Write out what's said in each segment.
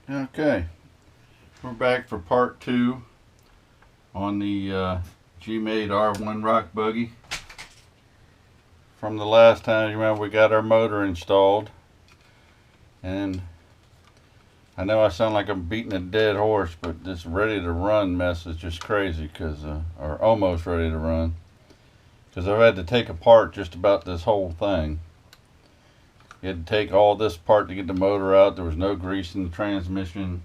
Okay, we're back for part 2 on the Gmade R1 rock buggy. From the last time, you remember, we got our motor installed, and I know I sound like I'm beating a dead horse, but this ready to run mess is just crazy, or almost ready to run, because I've had to take apart just about this whole thing. You had to take all this apart to get the motor out. There was no grease in the transmission,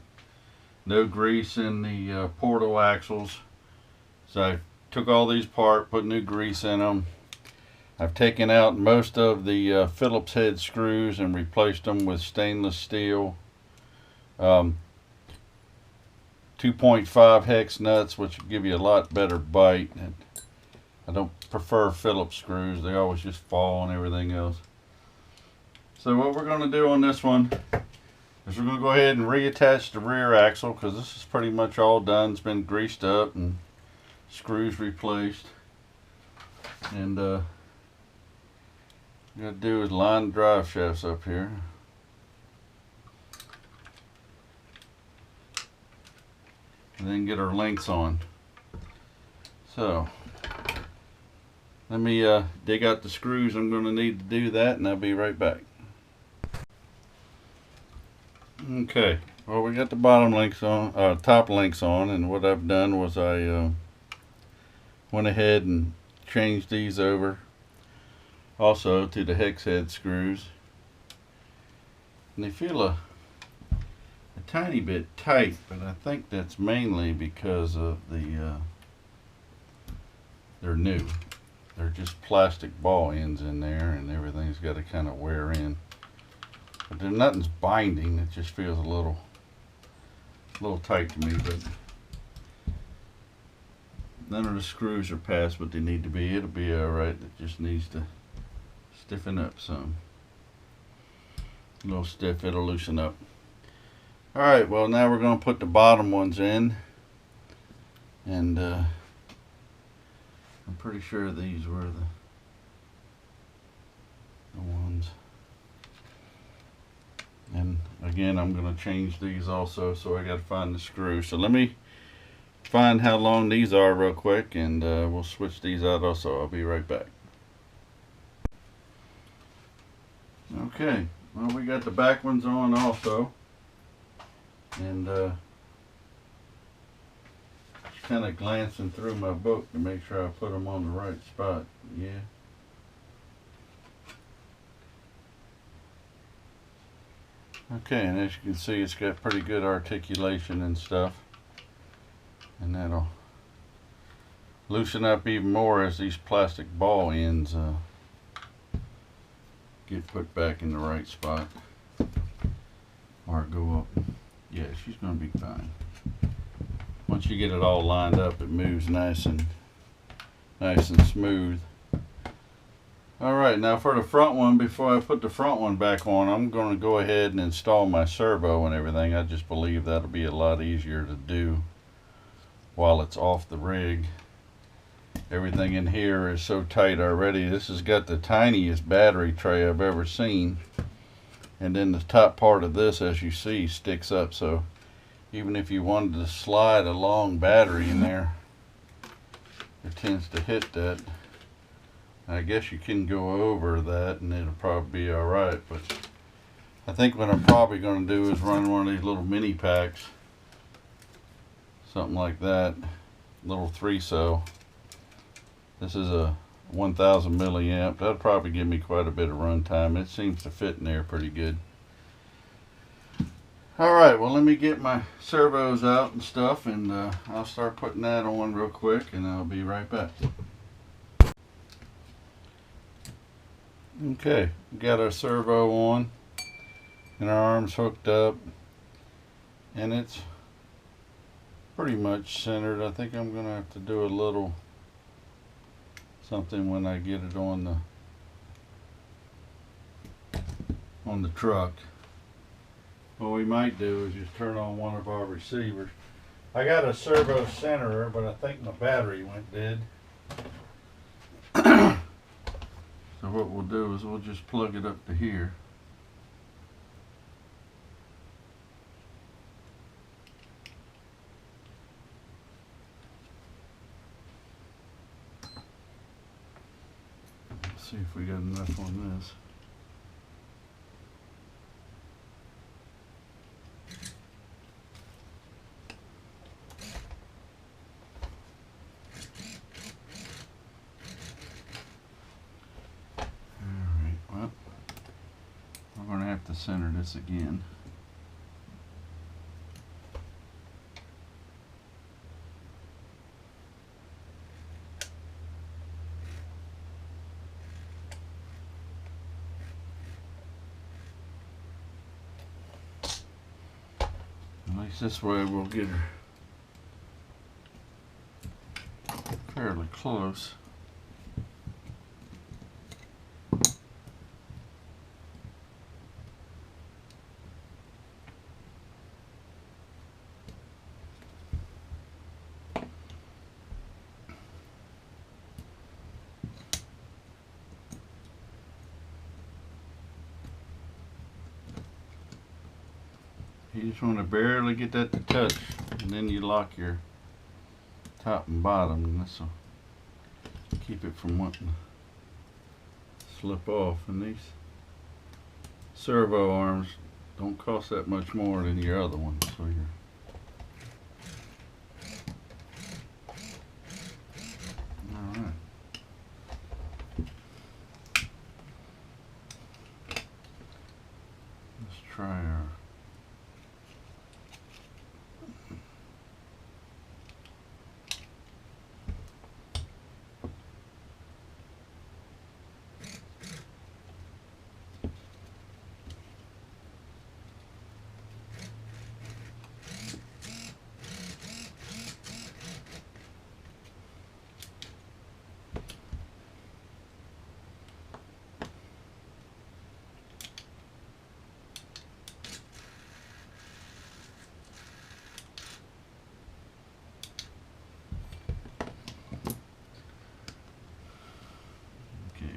no grease in the portal axles. So I took all these apart, put new grease in them. I've taken out most of the Phillips head screws and replaced them with stainless steel 2.5 hex nuts, which will give you a lot better bite. And I don't prefer Phillips screws. They always just fall and everything else. So what we're going to do on this one is we're going to go ahead and reattach the rear axle, because this is pretty much all done. It's been greased up and screws replaced. And what I'm going to do is line the drive shafts up here. And then get our links on. So let me dig out the screws I'm going to need to do that, and I'll be right back. Okay, well, we got the bottom links on, top links on, and what I've done was I went ahead and changed these over also to the hex head screws, and they feel a tiny bit tight, but I think that's mainly because of they're new. They're just plastic ball ends in there, and everything's got to kind of wear in. But there's nothing's binding. It just feels a little tight to me. But none of the screws are past what they need to be. It'll be all right. It just needs to stiffen up some. A little stiff. It'll loosen up. All right. Well, now we're going to put the bottom ones in, and I'm pretty sure these were the ones. And again, I'm going to change these also, so I got to find the screw. So let me find how long these are real quick, and we'll switch these out also. I'll be right back. Okay, well, we got the back ones on also, and just kind of glancing through my book to make sure I put them on the right spot. Yeah. Okay, and as you can see, it's got pretty good articulation and stuff, and that'll loosen up even more as these plastic ball ends get put back in the right spot or go up. Yeah, she's gonna be fine. Once you get it all lined up, it moves nice and smooth. Alright, now for the front one, before I put the front one back on, I'm going to go ahead and install my servo and everything. I just believe that'll be a lot easier to do while it's off the rig. Everything in here is so tight already. This has got the tiniest battery tray I've ever seen. And then the top part of this, as you see, sticks up. So even if you wanted to slide a long battery in there, it tends to hit that. I guess you can go over that and it'll probably be alright, but I think what I'm probably going to do is run one of these little mini packs, something like that, little 3-cell. This is a 1000 milliamp. That'll probably give me quite a bit of run time. It seems to fit in there pretty good. Alright, well, let me get my servos out and stuff, and I'll start putting that on real quick, and I'll be right back. Okay, we got our servo on and our arms hooked up, and it's pretty much centered. I think I'm gonna have to do a little something when I get it on the truck. What we might do is just turn on one of our receivers. I got a servo centerer, but I think my battery went dead. So what we'll do is we'll just plug it up to here. see if we got enough on this. Alright, well, we're going to have to center this again. At least this way we'll get her fairly close. You just want to barely get that to touch, and then you lock your top and bottom, and this will keep it from wanting to slip off. And these servo arms don't cost that much more than your other ones, so you're all right. Let's try our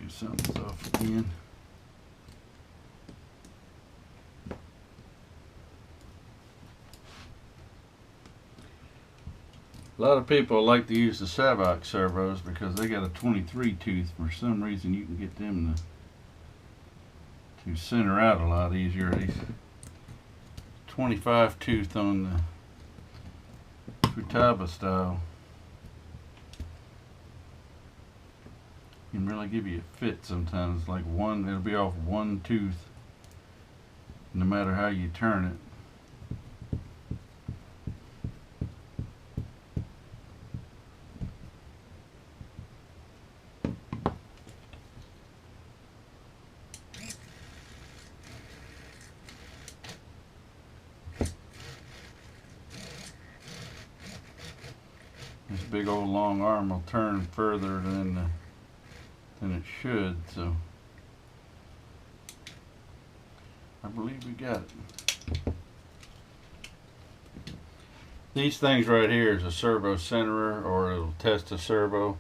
something's off again. A lot of people like to use the Savox servos because they got a 23 tooth. For some reason you can get them to center out a lot easier. These 25 tooth on the Futaba style can really give you a fit sometimes. Like one, it'll be off one tooth no matter how you turn it. This big old long arm will turn further than it should, so I believe we got it. These things right here is a servo centerer, or it'll test a servo.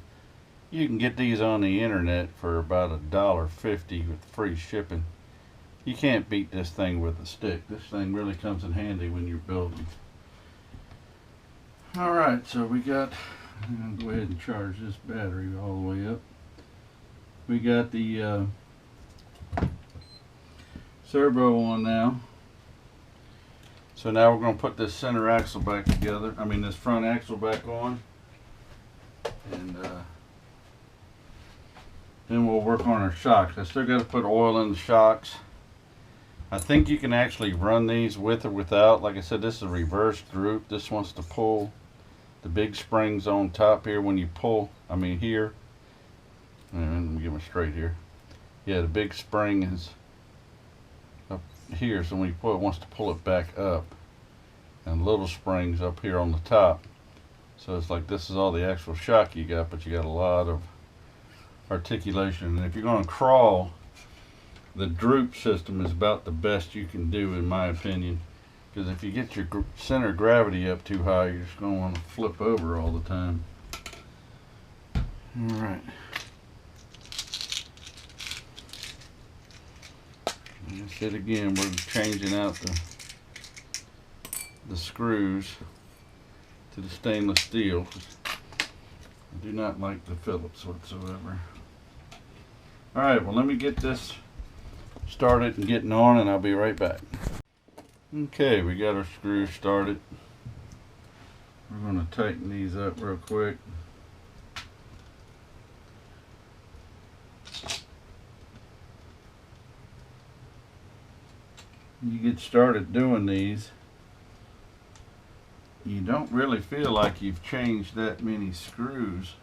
You can get these on the internet for about $1.50 with free shipping. You can't beat this thing with a stick. This thing really comes in handy when you're building. Alright, so we got, I'm going to go ahead and charge this battery all the way up. We got the servo on now. So now we're going to put this center axle back together. I mean this front axle back on. And then we'll work on our shocks. I still got to put oil in the shocks. I think you can actually run these with or without. Like I said, this is a reverse droop. This wants to pull. The big spring's on top here when you pull. I mean here. And let me get my straight here. Yeah, the big spring is up here, so when you pull it, wants to pull it back up. And little springs up here on the top. So it's like this is all the actual shock you got, but you got a lot of articulation. And if you're going to crawl, the droop system is about the best you can do, in my opinion. Because if you get your center of gravity up too high, you're just going to want to flip over all the time. All right. Like I said again, we're changing out the screws to the stainless steel. I do not like the Phillips whatsoever. Alright, well let me get this started and getting on, and I'll be right back. Okay, we got our screws started. We're going to tighten these up real quick. You get started doing these, you don't really feel like you've changed that many screws.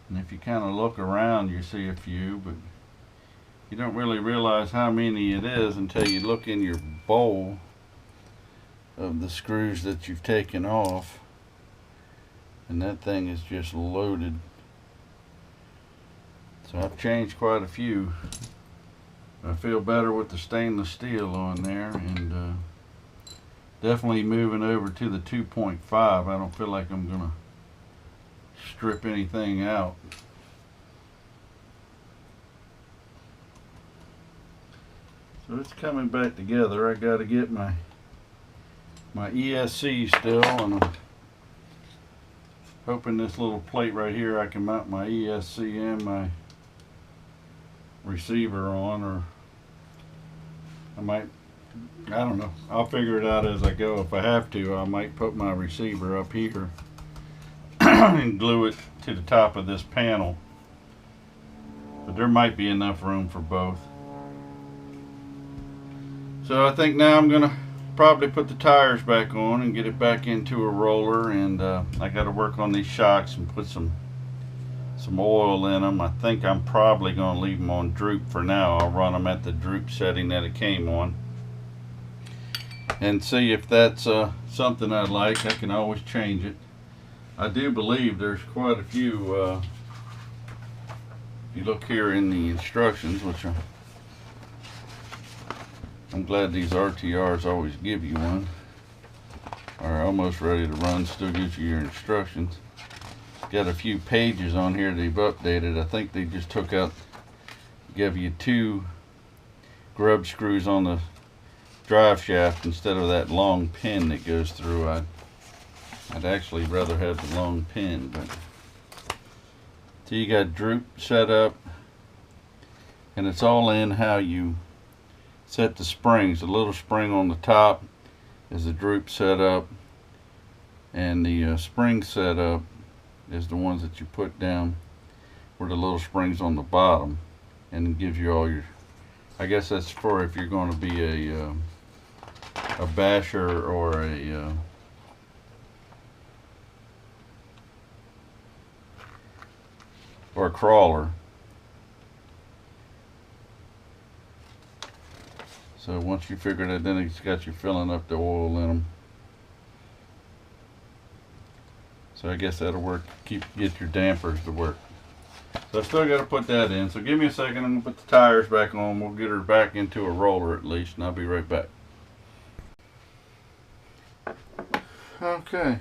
And if you kind of look around, you see a few, but you don't really realize how many it is until you look in your bowl of the screws that you've taken off. And that thing is just loaded. So I've changed quite a few. I feel better with the stainless steel on there, and definitely moving over to the 2.5. I don't feel like I'm gonna strip anything out. So it's coming back together. I got to get my ESC still, and I'm hoping this little plate right here I can mount my ESC and my receiver on, or I don't know, I'll figure it out as I go. If I have to, I might put my receiver up here and glue it to the top of this panel, but there might be enough room for both. So I think now I'm gonna probably put the tires back on and get it back into a roller, and I got to work on these shocks and put some oil in them. I think I'm probably going to leave them on droop for now. I'll run them at the droop setting that it came on and see if that's something I like. I can always change it. I do believe there's quite a few, if you look here in the instructions, which I'm glad these RTRs always give you one, or almost ready to run, still gives you your instructions. Got a few pages on here they've updated. I think they just took out, give you 2 grub screws on the drive shaft instead of that long pin that goes through. I'd actually rather have the long pin, but so you got droop set up, and it's all in how you set the springs. The little spring on the top is the droop setup, and the spring setup is the ones that you put down where the little springs on the bottom, and it gives you all your, I guess that's for if you're going to be a basher or a crawler. So once you figure that, then it's got you filling up the oil in them. So I guess that'll work. Get your dampers to work. So I still got to put that in. So give me a second. I'm gonna put the tires back on. We'll get her back into a roller at least, and I'll be right back. Okay.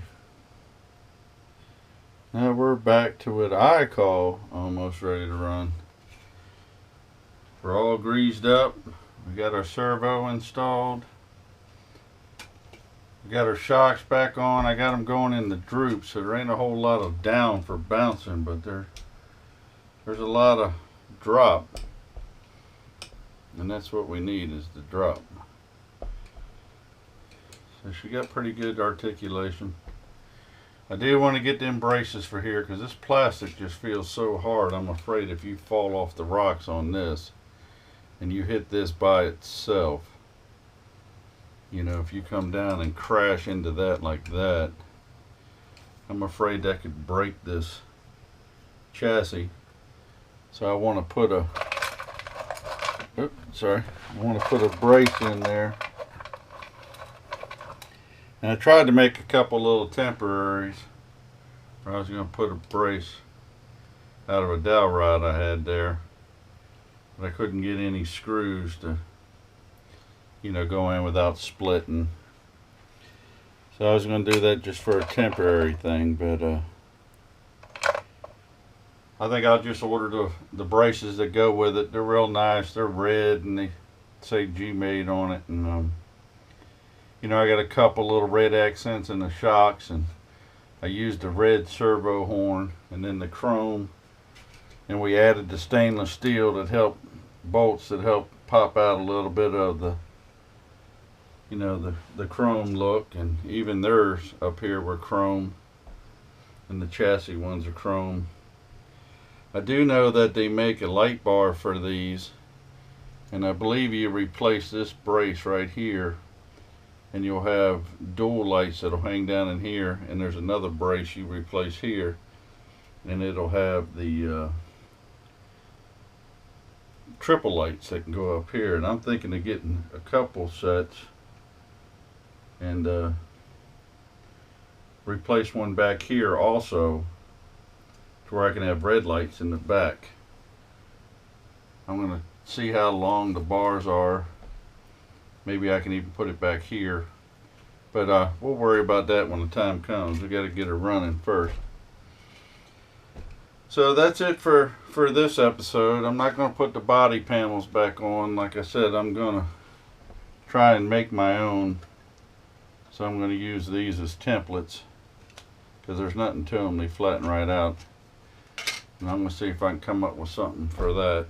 Now we're back to what I call almost ready to run. We're all greased up. We got our servo installed. We got our shocks back on. I got them going in the droop, so there ain't a whole lot of down for bouncing, but there's a lot of drop, and that's what we need, is the drop. So she got pretty good articulation. I do want to get them braces for here, because this plastic just feels so hard. I'm afraid if you fall off the rocks on this and you hit this by itself, you know, if you come down and crash into that like that, I'm afraid that could break this chassis. So I want to put a brace in there. And I tried to make a couple little temporaries. I was going to put a brace out of a dowel rod I had there, but I couldn't get any screws to, you know, go in without splitting. So I was going to do that just for a temporary thing, but I think I'll just order the braces that go with it. They're real nice. They're red and they say Gmade on it, and you know, I got a couple little red accents in the shocks, and I used the red servo horn and then the chrome and we added the stainless steel that help bolts that help pop out a little bit of the, you know, the chrome look. And even theirs up here were chrome, and the chassis ones are chrome. I do know that they make a light bar for these, and I believe you replace this brace right here and you'll have dual lights that'll hang down in here, and there's another brace you replace here, and it'll have the triple lights that can go up here. And I'm thinking of getting a couple sets and replace one back here also, to where I can have red lights in the back. I'm going to see how long the bars are. Maybe I can even put it back here, but we'll worry about that when the time comes. We got to get her running first. So that's it for this episode. I'm not going to put the body panels back on. Like I said, I'm going to try and make my own. So I'm going to use these as templates, because there's nothing to them. They flatten right out. And I'm going to see if I can come up with something for that.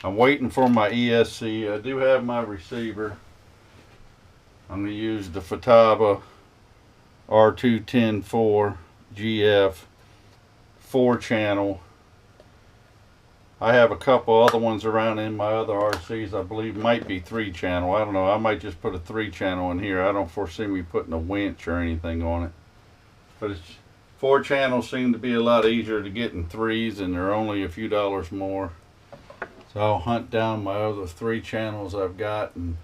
I'm waiting for my ESC. I do have my receiver. I'm going to use the Futaba R2104 GF 4-channel. I have a couple other ones around in my other RCs. I believe might be 3-channel. I don't know. I might just put a 3-channel in here. I don't foresee me putting a winch or anything on it. But it's 4 channels seem to be a lot easier to get in 3s, and they're only a few dollars more. So I'll hunt down my other 3 channels I've got and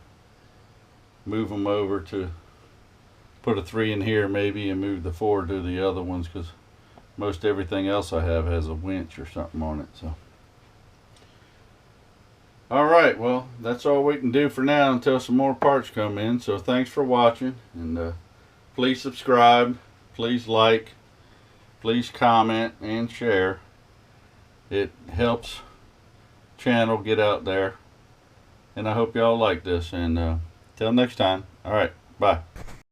move them over to put a 3 in here maybe, and move the 4 to the other ones, because most everything else I have has a winch or something on it. So alright, well, that's all we can do for now until some more parts come in. So thanks for watching, and please subscribe, please like, please comment and share. It helps channel get out there, and I hope y'all like this. And till next time, all right, bye.